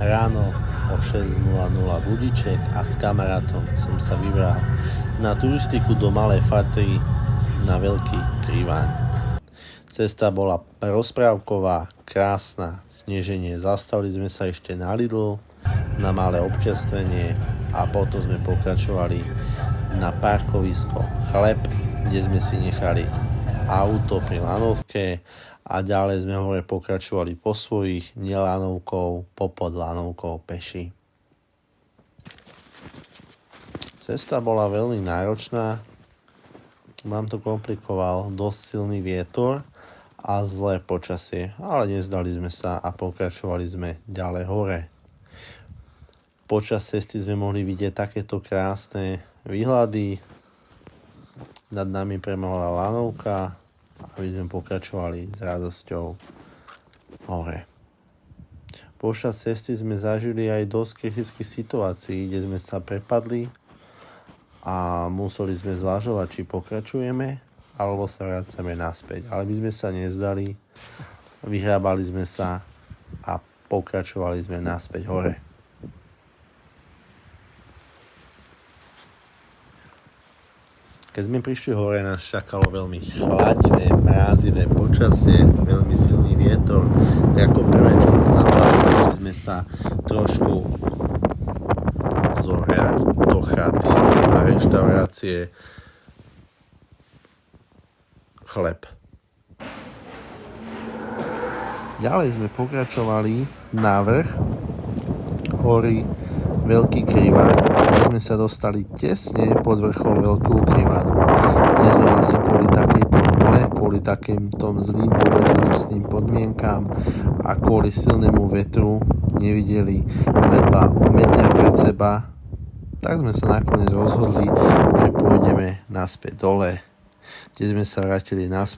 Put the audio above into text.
ráno o 6:00 budiček a s kamarátom som sa vybral na turistiku do Malej Fatry na Veľký Kriváň. Cesta bola rozprávková, krásna, sneženie. Zastavili sme sa ešte na Lidl, na malé občerstvenie a potom sme pokračovali na parkovisko Chleb, kde sme si nechali auto pri lanovke a ďalej sme hore pokračovali po svojich nelanovkou, popod lanovkou peši. Cesta bola veľmi náročná, mám to komplikoval dosť silný vietor a zlé počasie, ale nezdali sme sa a pokračovali sme ďalej hore. Počas cesty sme mohli vidieť takéto krásne výhľady, nad nami premohla lanovka a my sme pokračovali s radosťou hore. Počas cesty sme zažili aj dosť kritických situácií, kde sme sa prepadli a museli sme zvažovať, či pokračujeme alebo sa vracame naspäť. Ale my sme sa nezdali, vyhrábali sme sa a pokračovali sme naspäť hore. Keď sme prišli hore, nás čakalo veľmi chladivé, mrázivé počasie, veľmi silný vietor. Tak ako prvé, čo nás napadlo, išli sme sa trošku zohrať do chaty a reštaurácie Chleb. Ďalej sme pokračovali na vrch hory Veľký Kriváň, kde sme sa dostali tesne pod vrchol Veľkú Krivánu. Kde sme vlastne kvôli takejto hmle, kvôli takýmto zlým poveternostným podmienkám a kvôli silnému vetru nevideli ledva meter pred seba. Tak sme sa nakoniec rozhodli, že pôjdeme naspäť dole, kde sme sa vrátili naspäť